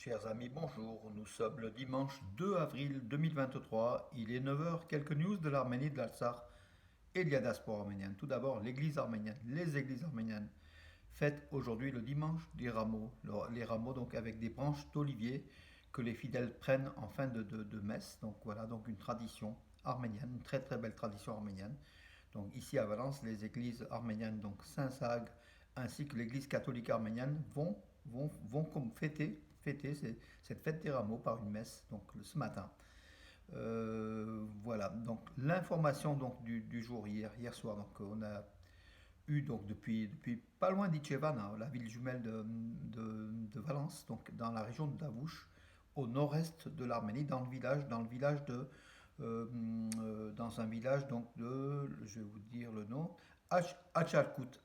Chers amis, bonjour. Nous sommes le dimanche 2 avril 2023. Il est 9 heures. Quelques news de l'Arménie, de l'Artsakh et de la diaspora arménienne. Tout d'abord, l'église arménienne, les églises arméniennes fêtent aujourd'hui le dimanche des rameaux. Les rameaux, donc, avec des branches d'olivier que les fidèles prennent en fin de messe. Donc, voilà, donc une tradition arménienne, une très très belle tradition arménienne. Donc, ici à Valence, les églises arméniennes, donc Saint-Sag, ainsi que l'église catholique arménienne, vont comme fêter cette fête des rameaux par une messe, donc ce matin. Voilà, donc l'information donc du jour hier soir, donc on a eu donc depuis pas loin d'Ichevan, hein, la ville jumelle de Valence, donc dans la région de Davouche, au nord-est de l'Arménie, dans le village dans un village donc je vais vous dire le nom, Achalkout.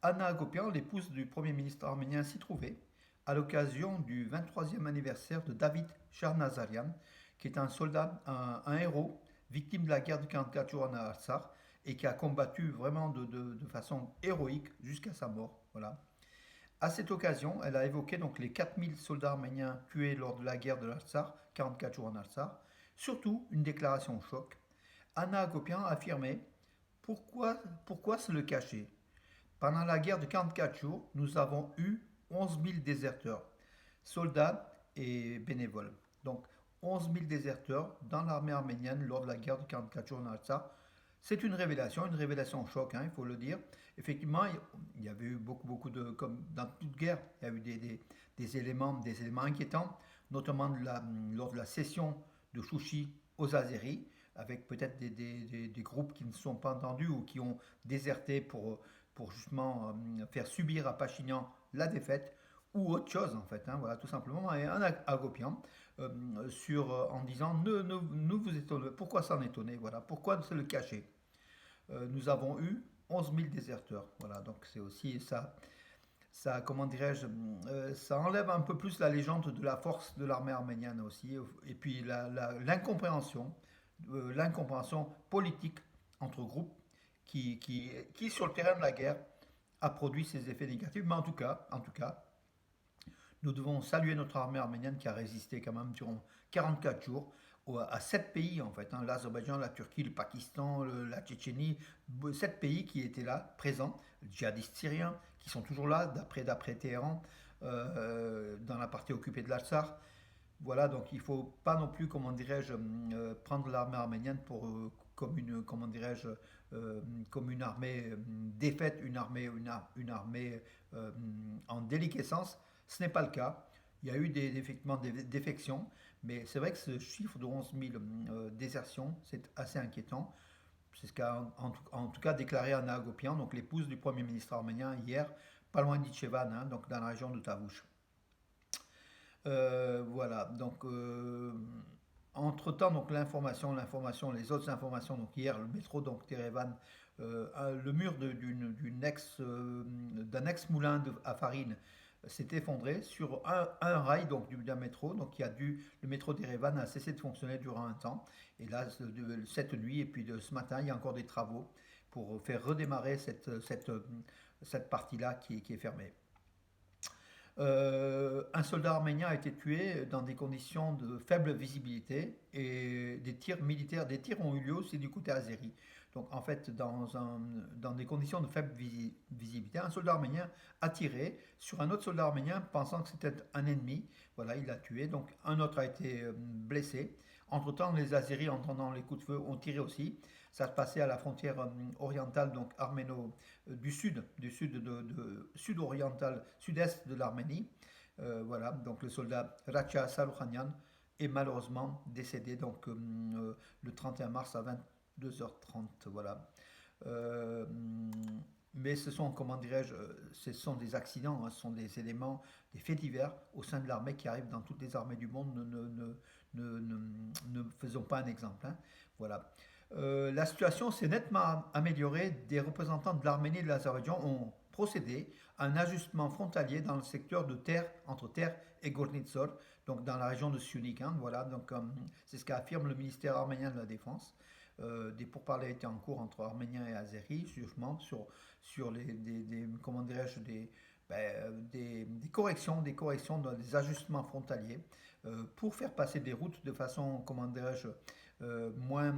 Anna Agopian, l'épouse du premier ministre arménien, s'y trouvait à l'occasion du 23e anniversaire de David Charnazarian, qui est un soldat, un héros, victime de la guerre de 44 jours en Artsakh, et qui a combattu vraiment de façon héroïque jusqu'à sa mort. Voilà. À cette occasion, elle a évoqué donc les 4000 soldats arméniens tués lors de la guerre de l'Artsakh, 44 jours en Artsakh. Surtout, une déclaration choc. Anna Agopian a affirmé: pourquoi se le cacher? Pendant la guerre de 44 jours, nous avons eu 11 000 déserteurs, soldats et bénévoles. Donc 11 000 déserteurs dans l'armée arménienne lors de la guerre de 44 jours en Artsakh. C'est une révélation choc, hein, il faut le dire. Effectivement, il y avait eu beaucoup de, comme dans toute guerre, il y a eu des éléments inquiétants, notamment lors de la cession de Chouchi aux Azéris, avec peut-être des groupes qui ne sont pas entendus ou qui ont déserté pour justement faire subir à Pachinian la défaite ou autre chose en fait, hein, voilà, tout simplement, et un Agopian en disant ne vous étonnez, pourquoi s'en étonner, voilà, pourquoi se le cacher. Nous avons eu 11 000 déserteurs, voilà, donc c'est aussi ça comment dirais-je, ça enlève un peu plus la légende de la force de l'armée arménienne aussi, et puis l'incompréhension politique entre groupes qui, sur le terrain de la guerre, a produit ses effets négatifs. Mais en tout cas, nous devons saluer notre armée arménienne qui a résisté quand même durant 44 jours à 7 pays en fait, hein, l'Azerbaïdjan, la Turquie, le Pakistan, la Tchétchénie, 7 pays qui étaient là, présents, les djihadistes syriens qui sont toujours là, d'après Téhéran, dans la partie occupée de l'Artsakh. Voilà, donc il ne faut pas non plus, comment dirais-je, prendre l'armée arménienne comme une, comment dirais-je, comme une armée défaite, une armée en déliquescence. Ce n'est pas le cas. Il y a eu effectivement des défections, mais c'est vrai que ce chiffre de 11 000 désertions, c'est assez inquiétant. C'est ce qu'a en tout cas déclaré Anna Agopian, donc l'épouse du premier ministre arménien, hier, pas loin d'Ichevan, hein, donc dans la région de Tavouche. Voilà, donc entre-temps, donc les autres informations, donc hier, le métro, donc Térévan, le mur d'un ex-moulin à farine s'est effondré sur un rail donc d'un métro, donc le métro d'Erevan a cessé de fonctionner durant un temps, et là, cette nuit, et puis de ce matin, il y a encore des travaux pour faire redémarrer cette partie-là qui est fermée. Un soldat arménien a été tué dans des conditions de faible visibilité et des tirs ont eu lieu aussi du côté azéri. Donc en fait, dans des conditions de faible visibilité, un soldat arménien a tiré sur un autre soldat arménien pensant que c'était un ennemi. Voilà, il l'a tué. Donc un autre a été blessé. Entre-temps, les Azéris, entendant les coups de feu, ont tiré aussi. Ça se passait à la frontière orientale, donc arméno du sud sud-oriental, sud-est de l'Arménie. Voilà, donc le soldat Racha Saloukhanian est malheureusement décédé donc le 31 mars à 22h30. Voilà. Euh, mais ce sont, comment dirais-je, ce sont des accidents, hein, ce sont des éléments, des faits divers au sein de l'armée qui arrivent dans toutes les armées du monde. Ne faisons pas un exemple, hein. Voilà. La situation s'est nettement améliorée. Des représentants de l'Arménie et de l'Azerbaïdjan ont procédé à un ajustement frontalier dans le secteur de terre, entre terre et Gornitsor, donc dans la région de Syunik, hein, voilà, donc c'est ce qu'affirme le ministère arménien de la Défense. Des pourparlers étaient en cours entre Arméniens et Azéris, justement, sur comment dirais-je, des corrections dans des ajustements frontaliers pour faire passer des routes de façon, comment dirais-je, moins,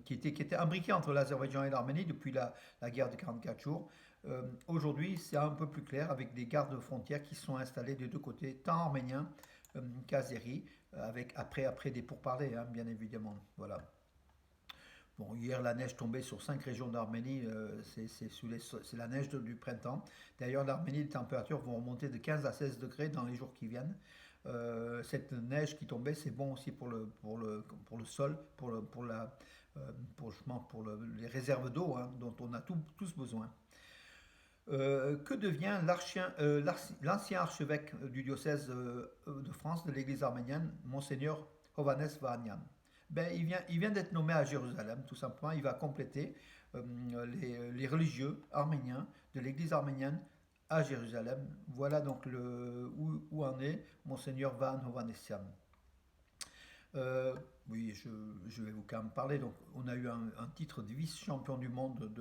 qui était imbriquée entre l'Azerbaïdjan et l'Arménie depuis la guerre de 44 jours. Aujourd'hui, c'est un peu plus clair avec des gardes frontières qui sont installés des deux côtés, tant arméniens qu'azéris, avec après des pourparlers, hein, bien évidemment. Voilà. Bon, hier, la neige tombait sur 5 régions d'Arménie, c'est la neige du printemps. D'ailleurs, l'Arménie, les températures vont remonter de 15 à 16 degrés dans les jours qui viennent. Cette neige qui tombait, c'est bon aussi pour le sol, justement les réserves d'eau, hein, dont on a tous besoin. Que devient l'ancien archevêque du diocèse de France de l'Église arménienne, Monseigneur Hovannes Vahanyan? Il vient d'être nommé à Jérusalem, tout simplement. Il va compléter les religieux arméniens de l'Église arménienne à Jérusalem. Voilà donc où en est Monseigneur Vahan Hovanessian. Euh, oui, je vais vous quand même parler. Donc, on a eu un titre de vice-champion du monde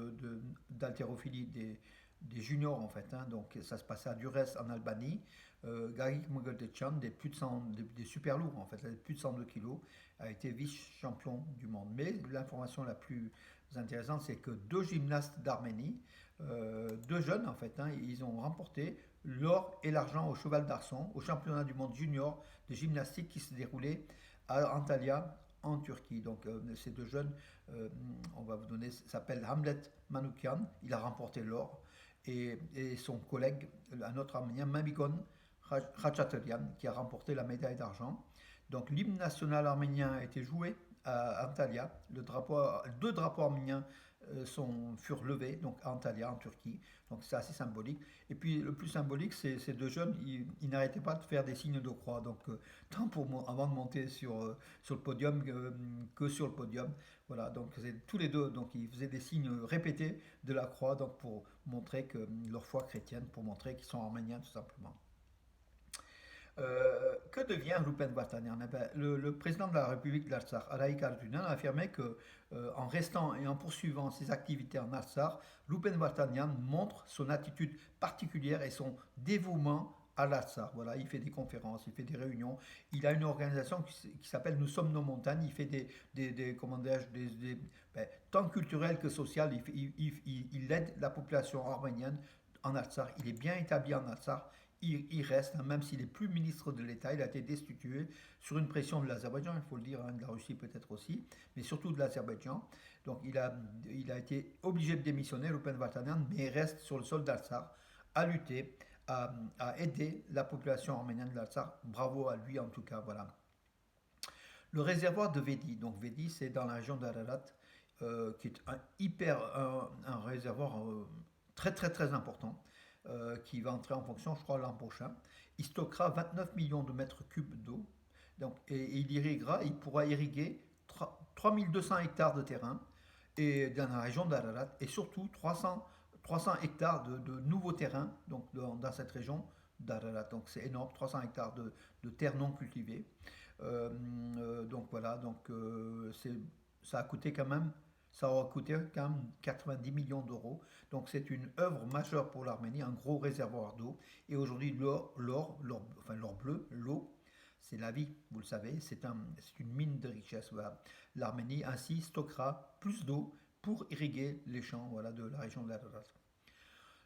d'haltérophilie des juniors en fait, hein. Donc ça se passait à Durrës en Albanie. Gagik Mogoltechan, des super lourds en fait, des plus de 102 kilos, a été vice-champion du monde. Mais l'information la plus intéressante, c'est que deux gymnastes d'Arménie, deux jeunes en fait, hein, ils ont remporté l'or et l'argent au cheval d'arçon au championnat du monde junior de gymnastique qui se déroulait à Antalya en Turquie. Donc ces deux jeunes, on va vous donner, s'appelle Hamlet Manoukian, il a remporté l'or, et son collègue, un autre arménien, Mamigon Khachaturian, qui a remporté la médaille d'argent. Donc l'hymne national arménien a été joué à Antalya. Deux drapeaux arméniens furent levés donc à Antalya en Turquie. Donc c'est assez symbolique. Et puis le plus symbolique, c'est ces deux jeunes, ils n'arrêtaient pas de faire des signes de croix. Donc tant avant de monter sur le podium que sur le podium. Voilà, donc tous les deux, donc ils faisaient des signes répétés de la croix, donc pour montrer que leur foi chrétienne, pour montrer qu'ils sont arméniens tout simplement. Que devient Rupen Vartanian? Le président de la République de l'Artsakh, Araïk Artunan, a affirmé que, en restant et en poursuivant ses activités en Artsakh, Rupen Vartanian montre son attitude particulière et son dévouement à l'Artsakh. Voilà, il fait des conférences, il fait des réunions. Il a une organisation qui s'appelle Nous sommes nos montagnes. Il fait comment tant culturel que social. Il aide la population arménienne en Artsakh. Il est bien établi en Artsakh. Il reste, hein, même s'il n'est plus ministre de l'État, il a été destitué sur une pression de l'Azerbaïdjan, il faut le dire, hein, de la Russie peut-être aussi, mais surtout de l'Azerbaïdjan. Donc il a été obligé de démissionner, Rupen Vartanian, mais il reste sur le sol d'Artsakh à lutter, à aider la population arménienne de l'Artsakh. Bravo à lui en tout cas, voilà. Le réservoir de Vedi, donc Vedi c'est dans la région d'Ararat, qui est un réservoir très très très important, qui va entrer en fonction, je crois, l'an prochain. Il stockera 29 millions de mètres cubes d'eau. Il pourra irriguer 3200 hectares de terrain et dans la région d'Ararat, et surtout 300 hectares de nouveaux terrains donc dans cette région d'Ararat. Donc c'est énorme, 300 hectares de terres non cultivées. Donc voilà, ça a coûté quand même, ça aura coûté quand même 90 millions d'euros. Donc c'est une œuvre majeure pour l'Arménie, un gros réservoir d'eau. Et aujourd'hui, l'or bleu, l'eau, c'est la vie, vous le savez, c'est une mine de richesse. Voilà. L'Arménie ainsi stockera plus d'eau pour irriguer les champs, voilà, de la région de l'Ararat.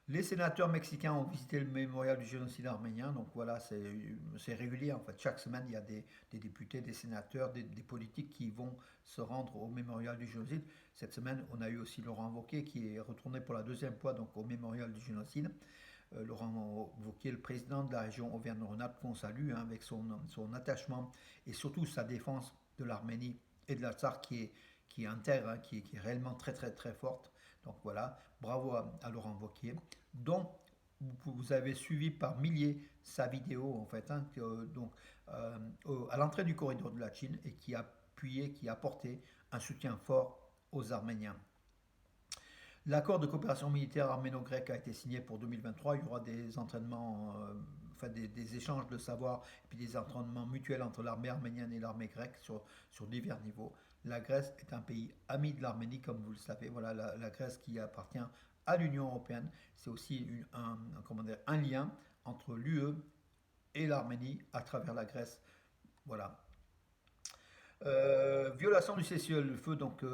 Les sénateurs mexicains ont visité le mémorial du génocide arménien, donc voilà, c'est régulier en fait. Chaque semaine, il y a des députés, des sénateurs, des politiques qui vont se rendre au mémorial du génocide. Cette semaine, on a eu aussi Laurent Wauquiez qui est retourné pour la deuxième fois donc, au mémorial du génocide. Laurent Wauquiez, le président de la région Auvergne-Rhône-Alpes, qu'on salue, hein, avec son attachement et surtout sa défense de l'Arménie et de l'Artsakh qui est intègre, hein, qui est réellement très très très forte. Donc voilà, bravo à Laurent Wauquiez, dont vous avez suivi par milliers sa vidéo en fait, hein, à l'entrée du corridor de la Chine, et qui a appuyé, qui a apporté un soutien fort aux Arméniens. L'accord de coopération militaire arméno-grecque a été signé pour 2023. Il y aura des entraînements, des échanges de savoir et puis des entraînements mutuels entre l'armée arménienne et l'armée grecque sur divers niveaux. La Grèce est un pays ami de l'Arménie, comme vous le savez. Voilà, la Grèce qui appartient à l'Union européenne. C'est aussi comment dire, un lien entre l'UE et l'Arménie à travers la Grèce. Voilà. Violation du cessez-le-feu donc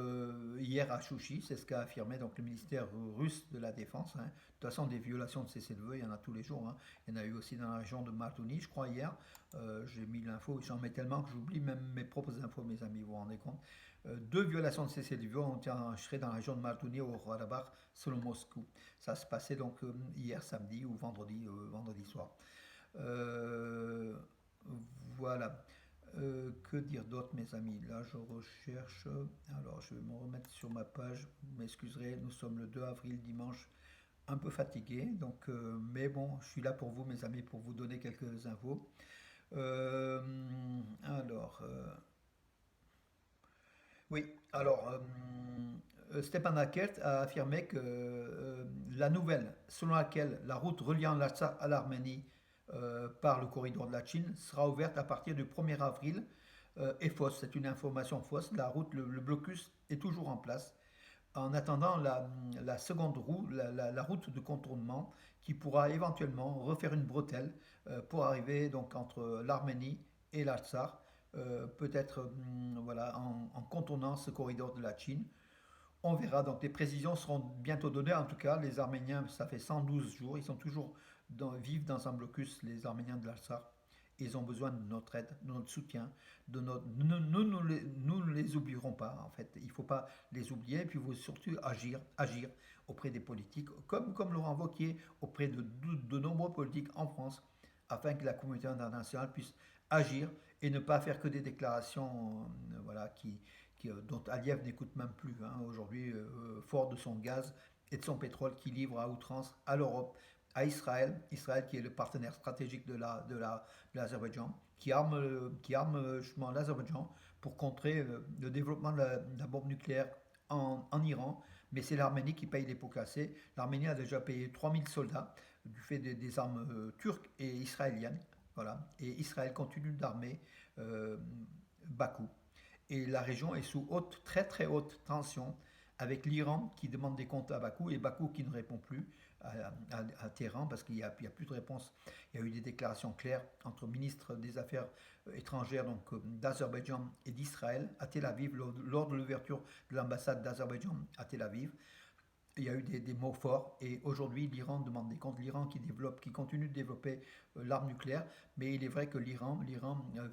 hier à Chouchi, c'est ce qu'a affirmé donc le ministère russe de la Défense, hein. De toute façon, des violations de cessez-le-feu, il y en a tous les jours, hein. Il y en a eu aussi dans la région de Martoni, je crois hier. J'ai mis l'info, j'en mets tellement que j'oublie même mes propres infos, mes amis, vous vous rendez compte. Deux violations de cessez-le-feu ont été enregistrées dans la région de Martoni au Karabakh, selon Moscou. Ça se passait donc hier samedi ou vendredi soir. Euh, voilà. Que dire d'autre, mes amis? Là, je recherche. Alors, je vais me remettre sur ma page. Vous m'excuserez, nous sommes le 2 avril, dimanche, un peu fatigué. Donc, mais bon, je suis là pour vous, mes amis, pour vous donner quelques infos. Euh, alors, oui, alors, Stepan Akert a affirmé que la nouvelle selon laquelle la route reliant l'Artsakh à l'Arménie par le corridor de la Chine sera ouverte à partir du 1er avril est fausse. C'est une information fausse. La route, le blocus est toujours en place. En attendant la seconde roue, la route de contournement qui pourra éventuellement refaire une bretelle pour arriver donc entre l'Arménie et l'Artsakh, peut-être voilà, en contournant ce corridor de la Chine. On verra, donc les précisions seront bientôt données. En tout cas, les Arméniens, ça fait 112 jours, ils sont toujours vivent dans un blocus, les Arméniens de l'Artsakh. Ils ont besoin de notre aide, de notre soutien, de notre... nous ne les oublierons pas, en fait. Il ne faut pas les oublier, et puis il faut surtout agir auprès des politiques, comme Laurent Wauquiez, auprès de nombreux politiques en France, afin que la communauté internationale puisse agir et ne pas faire que des déclarations voilà, dont Aliyev n'écoute même plus, hein, aujourd'hui, fort de son gaz et de son pétrole qui livre à outrance à l'Europe, à Israël, Israël qui est le partenaire stratégique de l'Azerbaïdjan, qui arme justement l'Azerbaïdjan pour contrer le développement de la bombe nucléaire en Iran, mais c'est l'Arménie qui paye les pots cassés. L'Arménie a déjà payé 3000 soldats du fait des armes turques et israéliennes. Voilà. Et Israël continue d'armer euh, Bakou. Et la région est sous très très haute tension avec l'Iran qui demande des comptes à Bakou et Bakou qui ne répond plus à Téhéran parce qu'il n'y a, plus de réponse. Il y a eu des déclarations claires entre ministres des Affaires étrangères donc d'Azerbaïdjan et d'Israël à Tel Aviv lors de l'ouverture de l'ambassade d'Azerbaïdjan à Tel Aviv. Il y a eu des mots forts et aujourd'hui l'Iran demande des comptes. L'Iran qui continue de développer l'arme nucléaire, mais il est vrai que l'Iran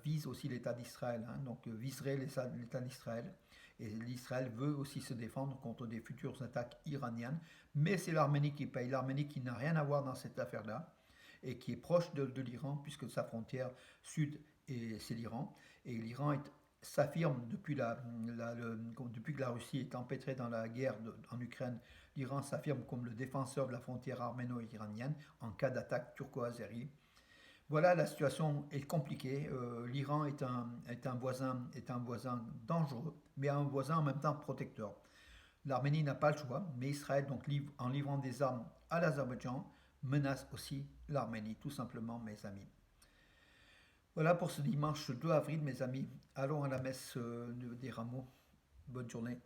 vise aussi l'État d'Israël, hein, donc viserait l'État d'Israël. Et l'Israël veut aussi se défendre contre des futures attaques iraniennes, mais c'est l'Arménie qui paye, l'Arménie qui n'a rien à voir dans cette affaire-là et qui est proche de l'Iran puisque sa frontière sud c'est l'Iran et l'Iran s'affirme depuis que la Russie est empêtrée dans la guerre en Ukraine. L'Iran s'affirme comme le défenseur de la frontière arméno-iranienne en cas d'attaque turco-azérie. Voilà, la situation est compliquée. L'Iran est un voisin dangereux, mais un voisin en même temps protecteur. L'Arménie n'a pas le choix, mais Israël, donc, en livrant des armes à l'Azerbaïdjan, menace aussi l'Arménie, tout simplement, mes amis. Voilà pour ce dimanche 2 avril, mes amis. Allons à la messe des rameaux. Bonne journée.